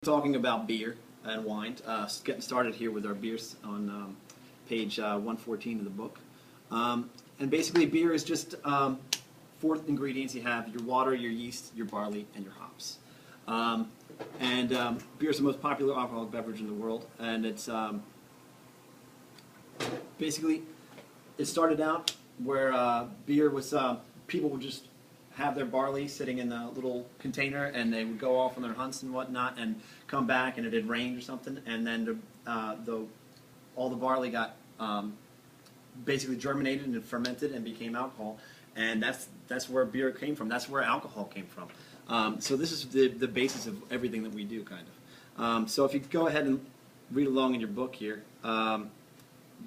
talking about beer and wine. Getting started here with our beers on page 114 of the book. And basically, beer is just four ingredients. You have your water, your yeast, your barley, and your hops. Beer is the most popular alcoholic beverage in the world, and it's basically it started out where beer was people would just have their barley sitting in a little container, and they would go off on their hunts and whatnot, and come back, and it had rained or something, and then all the barley got basically germinated and fermented and became alcohol, and that's where beer came from. That's where alcohol came from. So this is the basis of everything that we do, kind of. So if you go ahead and read along in your book here,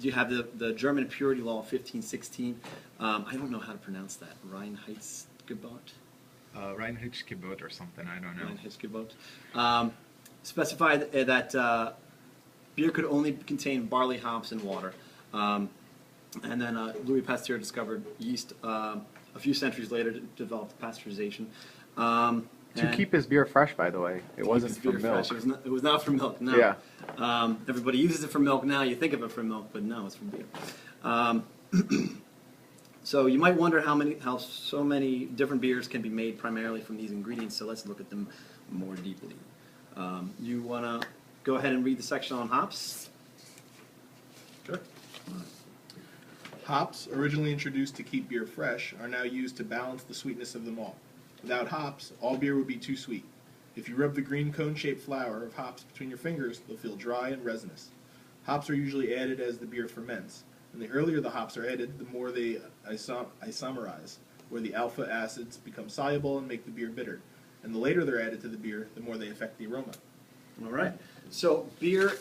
you have the German purity law of 1516. I don't know how to pronounce that. Reinheitsgebot? Reinheitsgebot or something, I don't know. Reinheitsgebot. Specified that beer could only contain barley, hops, and water. And then Louis Pasteur discovered yeast a few centuries later, developed pasteurization. To keep his beer fresh, by the way. It wasn't for milk. Fresh. It was not for milk, no. Yeah. Everybody uses it for milk now. You think of it for milk, but no, it's for beer. So you might wonder how so many different beers can be made primarily from these ingredients, so let's look at them more deeply. You want to go ahead and read the section on hops? Sure. Hops, originally introduced to keep beer fresh, are now used to balance the sweetness of the malt. Without hops, all beer would be too sweet. If you rub the green cone-shaped flower of hops between your fingers, they'll feel dry and resinous. Hops are usually added as the beer ferments, and the earlier the hops are added, the more they isomerize, where the alpha acids become soluble and make the beer bitter. And the later they're added to the beer, the more they affect the aroma. All right. So beer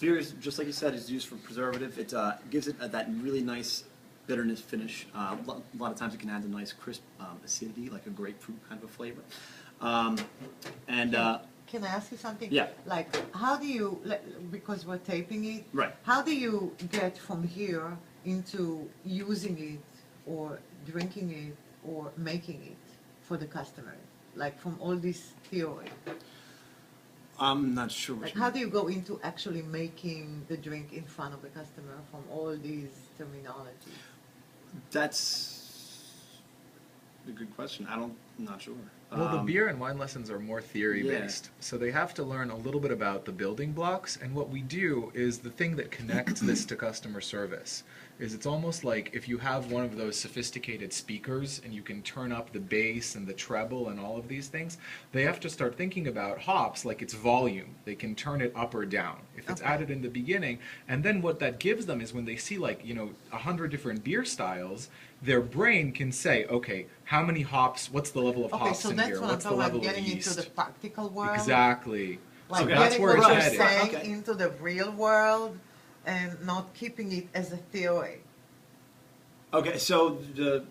is, just like you said, is used for preservative. It gives it that really nice bitterness finish. A lot of times it can add a nice crisp acidity, like a grapefruit kind of a flavor. Can I ask you something? Yeah. Like, how do you, because we're taping it, Right. how do you get from here into using it or drinking it or making it for the customer? Like, from all this theory. I'm not sure. Like, how do you go into actually making the drink in front of the customer from all these terminologies? That's a good question. I'm not sure. Well, the beer and wine lessons are more theory-based, so they have to learn a little bit about the building blocks, and what we do is the thing that connects this to customer service is it's almost like if you have one of those sophisticated speakers and you can turn up the bass and the treble and all of these things, they have to start thinking about hops like it's volume. They can turn it up or down if it's added in the beginning, and then what that gives them is when they see 100 different beer styles, their brain can say, okay, how many hops, what's the level of hops in here, what's the level of getting yeast? into the practical world. Exactly. Like Okay. That's getting where what it's you're headed. saying into the real world and not keeping it as a theory. Okay, so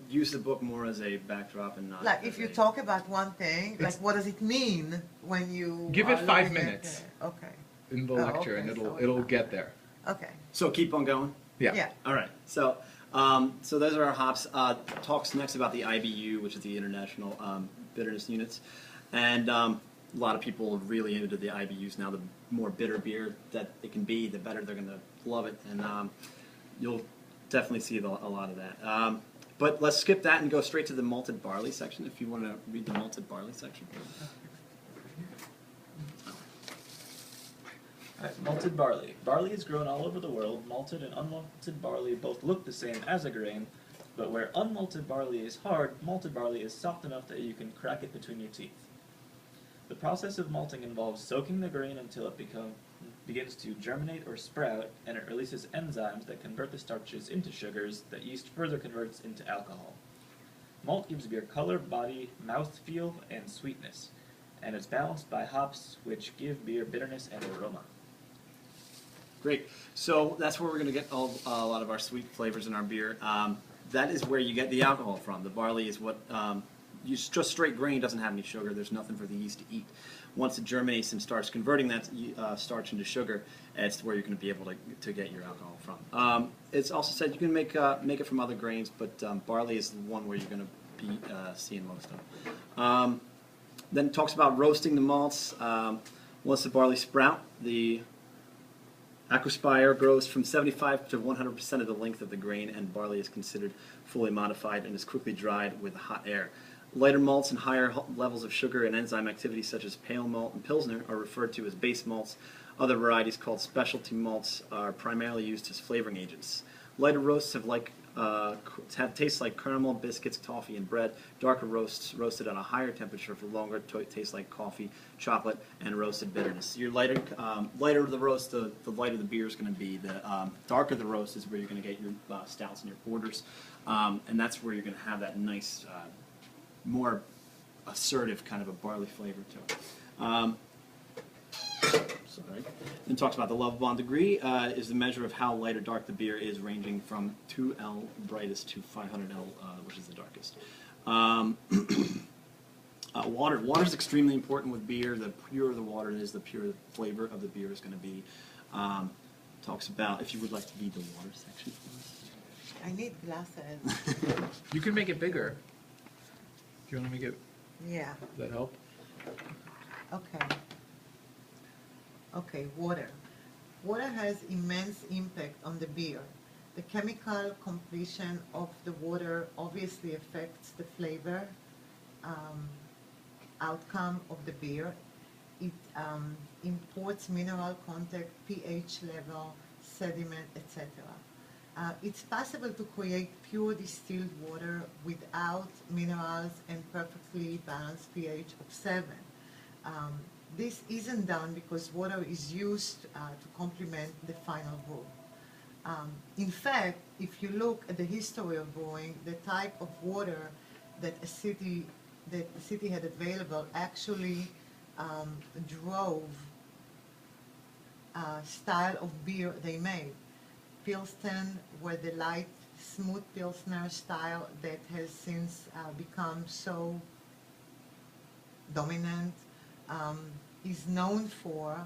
use the book more as a backdrop and not. Like as if you a- talk about one thing, like what does it mean when you Give are it 5 looking at minutes. Okay. In the Oh, lecture, okay, and so it'll get there. Okay. So keep on going. Yeah. All right. So those are our hops. Talks next about the IBU, which is the International Bitterness Units, and a lot of people are really into the IBUs now. The more bitter beer that it can be, the better they're going to love it, and you'll definitely see a lot of that. But let's skip that and go straight to the malted barley section. If you want to read the malted barley section. Alright, malted barley. Barley is grown all over the world. Malted and unmalted barley both look the same as a grain, but where unmalted barley is hard, malted barley is soft enough that you can crack it between your teeth. The process of malting involves soaking the grain until it begins to germinate or sprout, and it releases enzymes that convert the starches into sugars that yeast further converts into alcohol. Malt gives beer color, body, mouthfeel, and sweetness, and it's balanced by hops, which give beer bitterness and aroma. Great. So that's where we're going to get a lot of our sweet flavors in our beer. That is where you get the alcohol from. The barley is what just straight grain doesn't have any sugar. There's nothing for the yeast to eat. Once it germinates and starts converting that starch into sugar, it's where you're going to be able to get your alcohol from. It's also said you can make it from other grains, but barley is the one where you're going to be seeing most of. Then it talks about roasting the malts. Once the barley sprout, the Aquaspire grows from 75 to 100% of the length of the grain, and barley is considered fully modified and is quickly dried with hot air. Lighter malts and higher levels of sugar and enzyme activity, such as pale malt and pilsner, are referred to as base malts. Other varieties called specialty malts are primarily used as flavoring agents. Lighter roasts have tastes like caramel, biscuits, toffee, and bread. Darker roasts, roasted at a higher temperature for longer, taste like coffee, chocolate, and roasted bitterness. Your lighter the roast, the lighter the beer is going to be. The darker the roast is where you're going to get your stouts and your porters, and that's where you're going to have that nice, more assertive kind of a barley flavor to it. Sorry. Then talks about the love bond degree is the measure of how light or dark the beer is, ranging from 2L brightest to 500L, which is the darkest. Water. Water is extremely important with beer. The purer the water is, the purer the flavor of the beer is going to be. Talks about, if you would like to read the water section for us. I need glasses. You can make it bigger. Do you want to make it? Yeah. Does that help? Okay. Okay, water. Water has immense impact on the beer. The chemical completion of the water obviously affects the flavor outcome of the beer. It imports mineral content, pH level, sediment, etc. It's possible to create pure distilled water without minerals and perfectly balanced pH of 7. This isn't done because water is used to complement the final brew. In fact, if you look at the history of brewing, the type of water that the city had available actually drove style of beer they made. Pilsen were the light, smooth Pilsner style that has since become so dominant. Is known for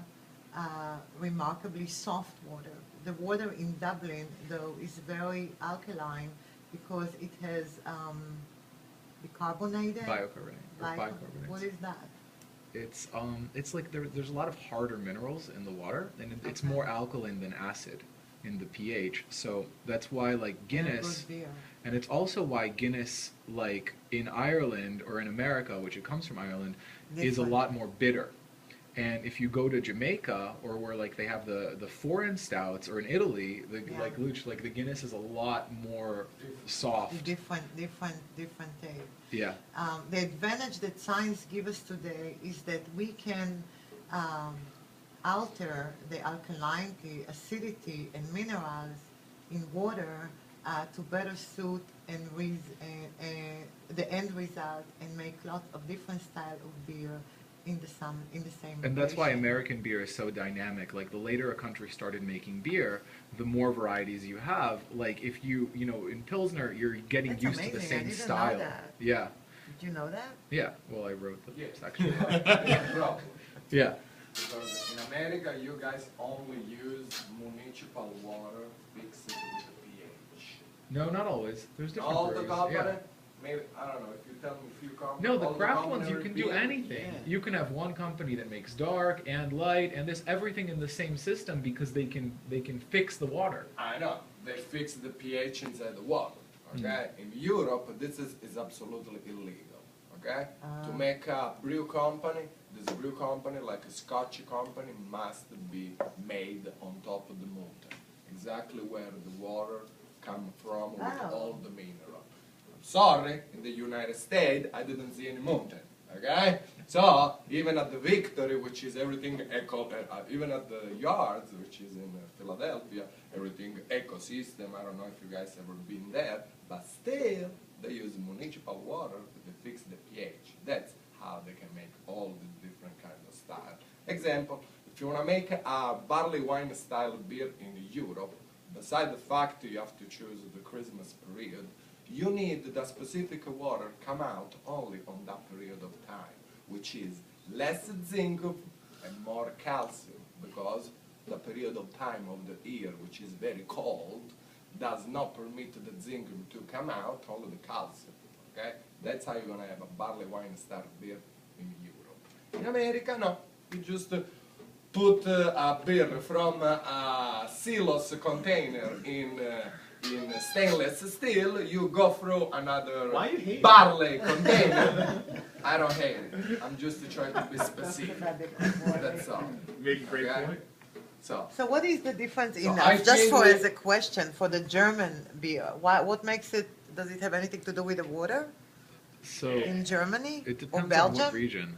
remarkably soft water. The water in Dublin, though, is very alkaline because it has bicarbonated. Bicarbonate. What is that? It's like there's a lot of harder minerals in the water, and it's Okay. more alkaline than acid in the pH. So that's why like Guinness, Good beer. and it's also why Guinness, like in Ireland or in America, which it comes from Ireland, is a Different. lot more bitter. And if you go to Jamaica or where like they have the foreign stouts, or in Italy, Yeah. like Luch, like the Guinness is a lot more soft. Different taste. Yeah. The advantage that science gives us today is that we can alter the alkalinity, acidity, and minerals in water to better suit and the end result, and make lots of different style of beer in the same. And that's why ratio. American beer is so dynamic. Like the later a country started making beer, the more varieties you have. Like if you in Pilsner, you're getting That's used to the amazing. I same didn't know style. that. Yeah. Did you know that? Yeah. Well, I wrote the Yeah. section. Bro, Yeah. because in America you guys only use municipal water mixed with the pH. No, not always. There's different All the brews. company, Yeah. maybe, I don't know, if you tell me a few companies. No, the all craft company ones you can do repeat. anything. Yeah. You can have one company that makes dark and light, and there's everything in the same system because they can fix the water. I know, they fix the pH inside the water, Mm. okay? In Europe, this is absolutely illegal, okay? To make a brew company, this brew company, like a Scotch company, must be made on top of the mountain, exactly where the water come from with Oh. all the mineral. Sorry, in the United States, I didn't see any mountain, okay? So, even at the Victory, which is everything even at the Yards, which is in Philadelphia, everything ecosystem, I don't know if you guys ever been there, but still, they use municipal water to fix the pH. That's how they can make all the different kinds of style. Example, if you want to make a barley wine style beer in Europe, beside the fact you have to choose the Christmas period, you need the specific water come out only on that period of time, which is less zinc and more calcium, because the period of time of the year, which is very cold, does not permit the zinc to come out, only the calcium. Okay? That's how you're gonna have a barley wine style beer in Europe. In America, no. You just put a beer from a silos container in stainless steel, you go through another Why you hate it? barley container. I don't hate it. I'm just trying to be specific. That's all. Make a great Okay? point. So, So what is the difference So in I that? Just for think as a question for the German beer, what makes it? Does it have anything to do with the water So in Germany it or depends on Belgium? what region.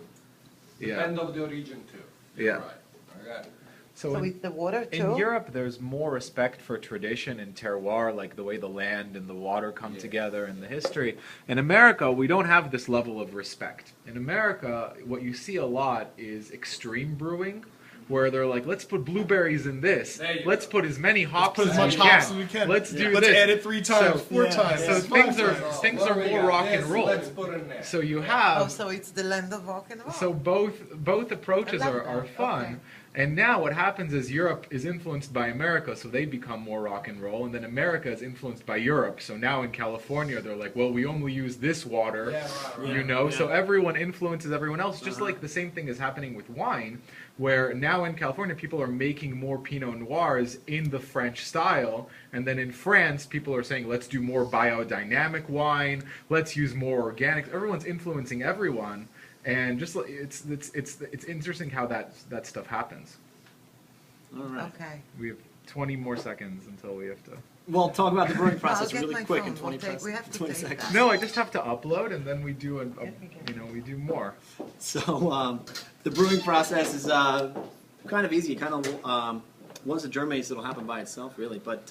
Yeah. depend of the region too. Yeah. You're right. Okay. So So in, it's the water In too. Europe, there's more respect for tradition and terroir, like the way the land and the water come Yeah. together and the history. In America, we don't have this level of respect. in America, what you see a lot is extreme brewing, where they're like, let's put blueberries in this. There you Let's go. put as many hops Put as as much we hops can. as we can. Let's do Let's this. add it 3 times, So- 4 yeah, times. So yeah. things are So, things what are do we more got? rock and Yes, roll. Let's put in there. So you Oh, have so it's the land of rock and roll. so both approaches I love are that. fun. Okay. And now what happens is Europe is influenced by America, so they become more rock and roll, and then America is influenced by Europe. So now in California, they're like, well, we only use this water. Yeah, right, right. You know, Yeah. so everyone influences everyone else. Just Uh-huh. like the same thing is happening with wine, where now in California people are making more Pinot Noirs in the French style, and then in France people are saying let's do more biodynamic wine, let's use more organic. Everyone's influencing everyone, and just like it's interesting how that stuff happens. All right. Okay. We have 20 more seconds until we have to. Well, talk about the brewing I'll process get really my quick phone. in 20, We'll take- we have to 20 take seconds. that. No, I just have to upload, and then we do we do more. So the brewing process is kind of easy. Kind of once it germinates, it'll happen by itself, really. But